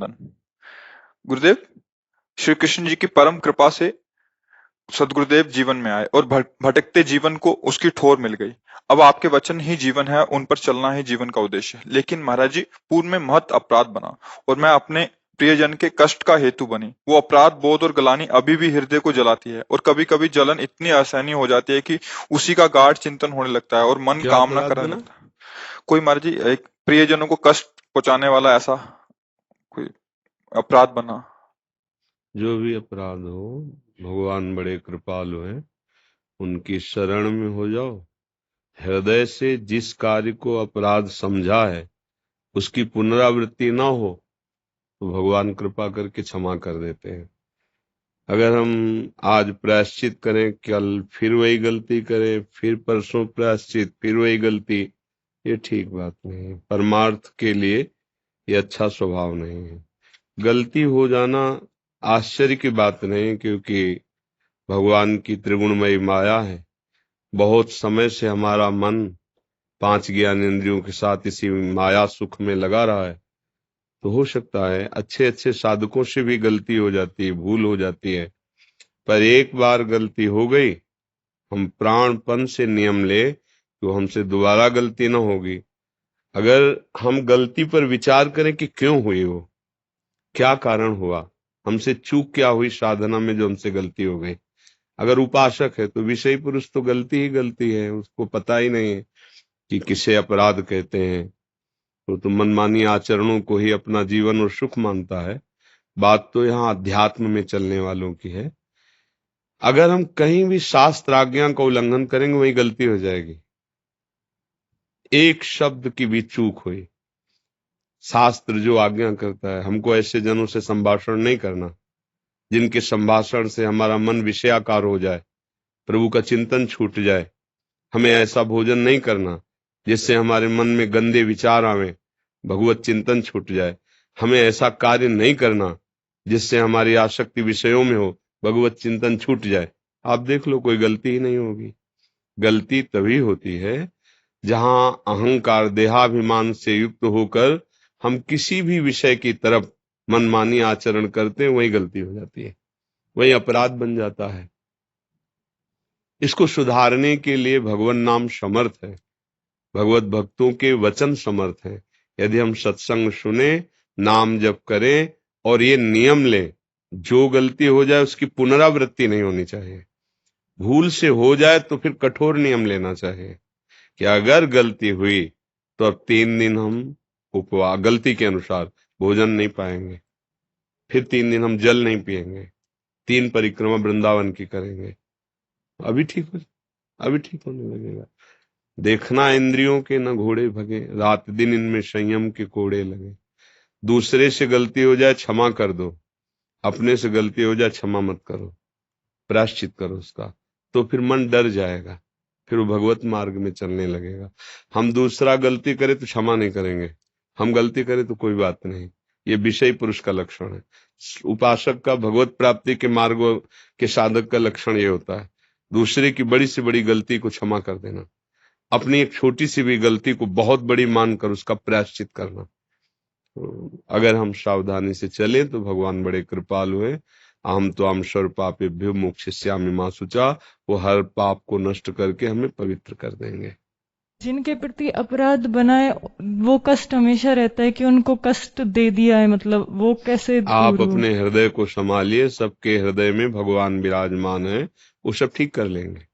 गुरुदेव, श्री कृष्ण जी की परम कृपा से सदगुरुदेव जीवन में आए और भटकते जीवन को उसकी ठोर मिल गई। अब आपके वचन ही जीवन है, उन पर चलना ही जीवन का उद्देश्य है। लेकिन महाराज जी, पूर्व में महत अपराध बना और मैं अपने प्रियजन के कष्ट का हेतु बनी। वो अपराध बोध और गलानी अभी भी हृदय को जलाती है और कभी कभी जलन इतनी असहनीय हो जाती है कि उसी का गाढ़ चिंतन होने लगता है और मन क्या कामना अपराध करने बना? लगता है। कोई महाराज जी, एक प्रियजनों को कष्ट पहुंचाने वाला ऐसा कोई अपराध बना। जो भी अपराध हो, भगवान बड़े कृपालु हैं, उनकी शरण में हो जाओ। हृदय से जिस कार्य को अपराध समझा है उसकी पुनरावृत्ति ना हो तो भगवान कृपा करके क्षमा कर देते हैं। अगर हम आज प्रायश्चित करें, कल फिर वही गलती करें, फिर परसों प्रायश्चित, फिर वही गलती, ये ठीक बात नहीं है। परमार्थ के लिए ये अच्छा स्वभाव नहीं है। गलती हो जाना आश्चर्य की बात नहीं, क्योंकि भगवान की त्रिगुणमयी माया है। बहुत समय से हमारा मन 5 ज्ञान इंद्रियों के साथ इसी माया सुख में लगा रहा है। तो हो सकता है अच्छे अच्छे साधकों से भी गलती हो जाती है, भूल हो जाती है। पर एक बार गलती हो गई, हम प्राणपण से नियम ले तो हमसे दोबारा गलती ना होगी। अगर हम गलती पर विचार करें कि क्यों हुई, वो क्या कारण हुआ, हमसे चूक क्या हुई साधना में जो हमसे गलती हो गई। अगर उपासक है तो विषय पुरुष तो गलती ही गलती है, उसको पता ही नहीं है कि किसे अपराध कहते हैं। तो मनमानी आचरणों को ही अपना जीवन और सुख मानता है। बात तो यहाँ अध्यात्म में चलने वालों की है। अगर हम कहीं भी शास्त्र आज्ञा का उल्लंघन करेंगे वही गलती हो जाएगी। एक शब्द की भी चूक हुई, शास्त्र जो आज्ञा करता है हमको ऐसे जनों से संभाषण नहीं करना जिनके संभाषण से हमारा मन विषयाकार हो जाए, प्रभु का चिंतन छूट जाए। हमें ऐसा भोजन नहीं करना जिससे हमारे मन में गंदे विचार आवे, भगवत चिंतन छूट जाए। हमें ऐसा कार्य नहीं करना जिससे हमारी आसक्ति विषयों में हो, भगवत चिंतन छूट जाए। आप देख लो, कोई गलती ही नहीं होगी। गलती तभी होती है जहां अहंकार देहाभिमान से युक्त होकर हम किसी भी विषय की तरफ मनमानी आचरण करते हैं, वही गलती हो जाती है, वही अपराध बन जाता है। इसको सुधारने के लिए भगवान नाम समर्थ है, भगवत भक्तों के वचन समर्थ हैं। यदि हम सत्संग सुने, नाम जप करें और ये नियम लें, जो गलती हो जाए उसकी पुनरावृत्ति नहीं होनी चाहिए। भूल से हो जाए तो फिर कठोर नियम लेना चाहिए कि अगर गलती हुई तो अब 3 दिन हम उपवास, गलती के अनुसार भोजन नहीं पाएंगे, फिर 3 दिन हम जल नहीं पिएंगे, 3 परिक्रमा वृंदावन की करेंगे। अभी ठीक हो, अभी ठीक होने लगेगा। देखना इंद्रियों के न घोड़े भगे, रात दिन इनमें संयम के कोड़े लगे। दूसरे से गलती हो जाए क्षमा कर दो, अपने से गलती हो जाए क्षमा मत करो, प्रायश्चित करो उसका। तो फिर मन डर जाएगा, फिर वो भगवत मार्ग में चलने लगेगा। हम दूसरा गलती करे तो क्षमा नहीं करेंगे, हम गलती करें तो कोई बात नहीं। ये विषय पुरुष का लक्षण है। उपासक का, भगवत प्राप्ति के मार्ग के साधक का लक्षण ये होता है, दूसरे की बड़ी से बड़ी गलती को क्षमा कर देना, अपनी एक छोटी सी भी गलती को बहुत बड़ी मानकर उसका प्रायश्चित करना। अगर हम सावधानी से चलें तो भगवान बड़े कृपालु हैं। अहम तो हम सर्व पापेभ्यो मोक्षयिष्यामि मा शुचा, वो हर पाप को नष्ट करके हमें पवित्र कर देंगे। जिनके प्रति अपराध बनाए वो कष्ट हमेशा रहता है कि उनको कष्ट दे दिया है, मतलब वो कैसे आप दूर हो? अपने हृदय को संभालिए, सबके हृदय में भगवान विराजमान है, वो सब ठीक कर लेंगे।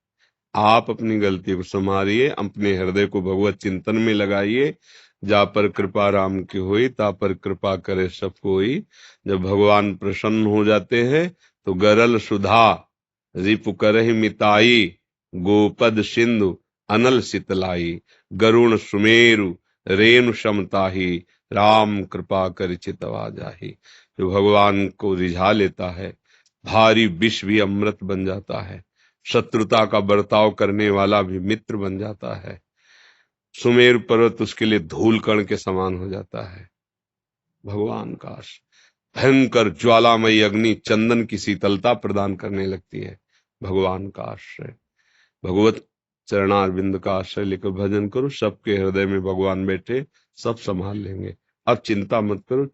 आप अपनी गलती को संभालिए, अपने हृदय को भगवत चिंतन में लगाइए। जा पर कृपा राम की हुई, ता पर कृपा करे सब कोई। जब भगवान प्रसन्न हो जाते हैं तो गरल सुधा रिपु करहि मिताई, गोपद सिंधु अनल सितलाई, गरुण सुमेरु रेणु समताही, राम कृपा कर चितवा जाही। जो भगवान को रिझा लेता है, भारी विष भी अमृत बन जाता है, शत्रुता का बर्ताव करने वाला भी मित्र बन जाता है, सुमेरु पर्वत उसके लिए धूल कण के समान हो जाता है। भगवान का भयंकर ज्वालामयी अग्नि चंदन की शीतलता प्रदान करने लगती है। भगवान का आश्रय, भगवत चरणारविंद का आश्रय लेकर भजन करो, सबके हृदय में भगवान बैठे, सब संभाल लेंगे। अब चिंता मत करो।